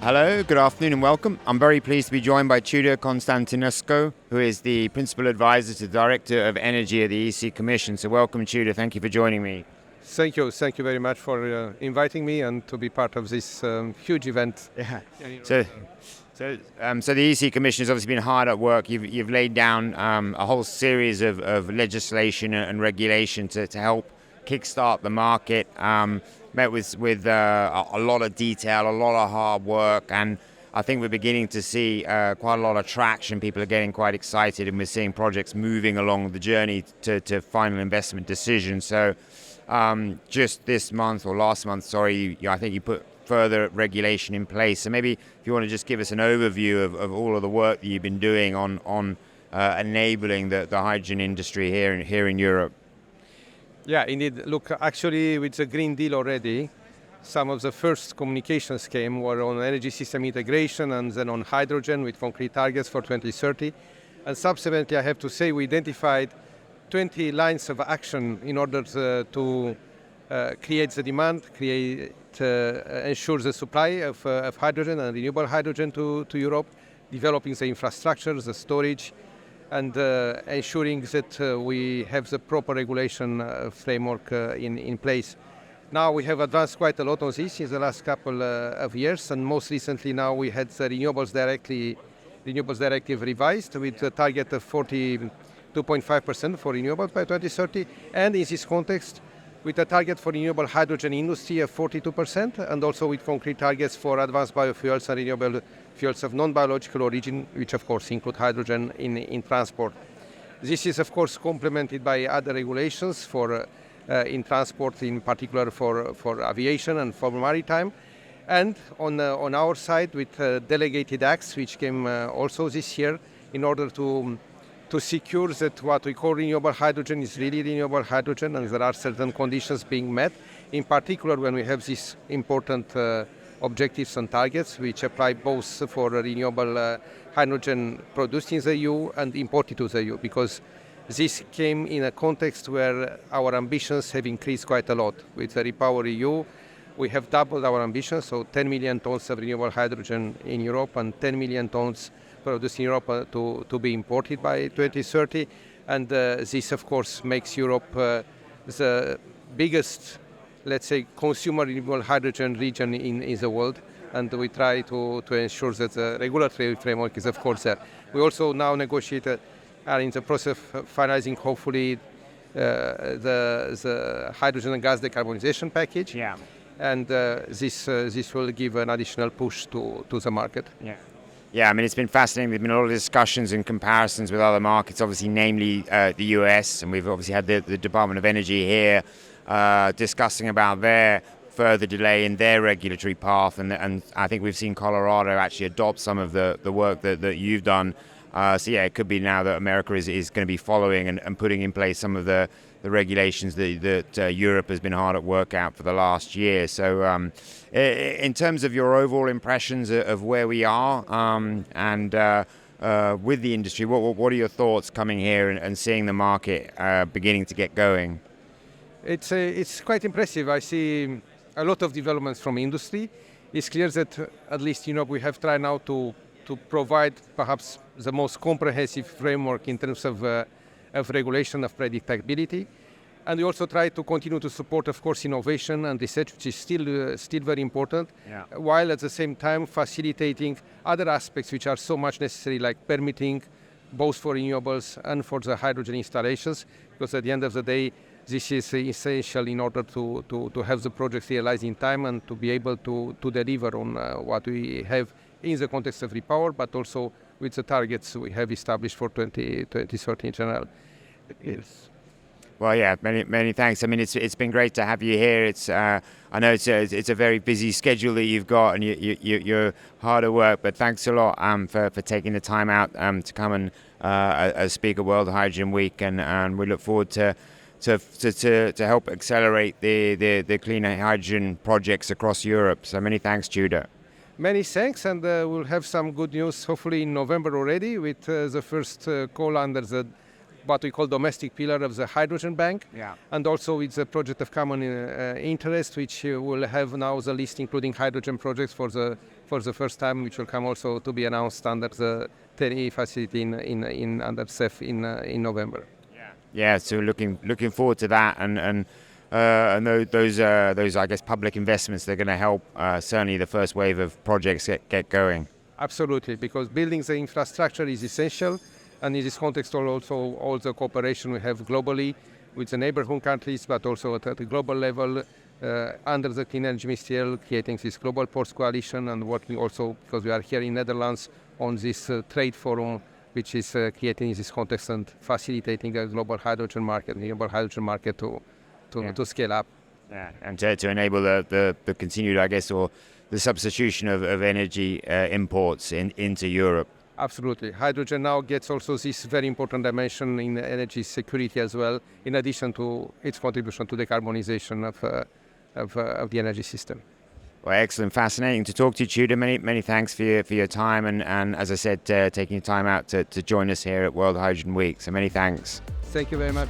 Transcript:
Hello, good afternoon and welcome. I'm very pleased to be joined by Tudor Constantinescu, who is the Principal Advisor to the Director of Energy at the EC Commission. So welcome, Tudor. Thank you for joining me. Thank you. Thank you very much for inviting me and to be part of this huge event. Yeah. So the EC Commission has obviously been hard at work. You've laid down a whole series of legislation and regulation to help kickstart the market. Met with a lot of detail, a lot of hard work, and I think we're beginning to see quite a lot of traction. People are getting quite excited, and we're seeing projects moving along the journey to final investment decisions. So just this month, or last month, sorry, I think you put further regulation in place. So maybe if you want to just give us an overview of all of the work that you've been doing on enabling the hydrogen industry here in Europe. Yeah, indeed. Look, actually, with the Green Deal already, some of the first communications came were on energy system integration and then on hydrogen with concrete targets for 2030. And subsequently, I have to say, we identified 20 lines of action in order to create the demand, ensure the supply of hydrogen and renewable hydrogen to Europe, developing the infrastructure, the storage, and ensuring that we have the proper regulation framework in place. Now we have advanced quite a lot on this in the last couple of years, and most recently now we had the renewables directive revised with a target of 42.5% for renewables by 2030, and in this context with a target for renewable hydrogen industry of 42%, and also with concrete targets for advanced biofuels and renewable fuels of non-biological origin, which of course include hydrogen in transport. This is of course complemented by other regulations for in transport, in particular for aviation and for maritime, and on our side with delegated acts which came also this year in order to secure that what we call renewable hydrogen is really renewable hydrogen, and there are certain conditions being met, in particular when we have these important objectives and targets which apply both for renewable hydrogen produced in the EU and imported to the EU, because this came in a context where our ambitions have increased quite a lot. With the Repower EU, we have doubled our ambitions, so 10 million tons of renewable hydrogen in Europe and 10 million tons produced in Europe to be imported by 2030. And this, of course, makes Europe the biggest, let's say, consumer renewable hydrogen region in the world. And we try to ensure that the regulatory framework is, of course, there. We also now are in the process of finalizing, hopefully, the hydrogen and gas decarbonization package. Yeah. And this will give an additional push to the market. Yeah. Yeah, I mean, it's been fascinating. There's been a lot of discussions and comparisons with other markets, obviously, namely the US, and we've obviously had the Department of Energy here discussing about their further delay in their regulatory path, and I think we've seen Colorado actually adopt some of the work that you've done. So yeah, it could be now that America is going to be following and putting in place some of the regulations that Europe has been hard at work out for the last year. So in terms of your overall impressions of where we are and with the industry, what are your thoughts coming here and seeing the market beginning to get going? It's quite impressive. I see a lot of developments from industry. It's clear that at least we have tried now to provide perhaps the most comprehensive framework in terms of regulation, of predictability. And we also try to continue to support, of course, innovation and research, which is still very important, while at the same time facilitating other aspects which are so much necessary, like permitting, both for renewables and for the hydrogen installations, because at the end of the day, this is essential in order to have the projects realized in time and to be able to deliver on what we have in the context of Repower, but also with the targets we have established for 2030 in general. Yes. Well, yeah, many thanks. I mean, it's been great to have you here. I know it's a very busy schedule that you've got, and you're hard at work. But thanks a lot for taking the time out to come and speak at World Hydrogen Week, and we look forward to help accelerate the clean hydrogen projects across Europe. So many thanks, Tudor. Many thanks, and we'll have some good news hopefully in November already with the first call under the what we call domestic pillar of the hydrogen bank. Yeah. And also it's a project of common interest, which will have now the list including hydrogen projects for the first time, which will come also to be announced under the TERI facility under CEF in November. Yeah, so looking forward to that, and those I guess public investments, they're going to help certainly the first wave of projects get going. Absolutely, because building the infrastructure is essential, and in this context also all the cooperation we have globally with the neighborhood countries, but also at the global level under the Clean Energy Ministerial, creating this global ports coalition, and working also, because we are here in Netherlands, on this trade forum, which is creating this context and facilitating a global hydrogen market, renewable hydrogen market to scale up. Yeah, and to enable the continued, I guess, or the substitution of energy imports into Europe. Absolutely. Hydrogen now gets also this very important dimension in energy security as well, in addition to its contribution to decarbonization of the energy system. Well, excellent, fascinating to talk to you, Tudor. Many thanks for your time, and as I said, taking time out to join us here at World Hydrogen Week. So many thanks. Thank you very much.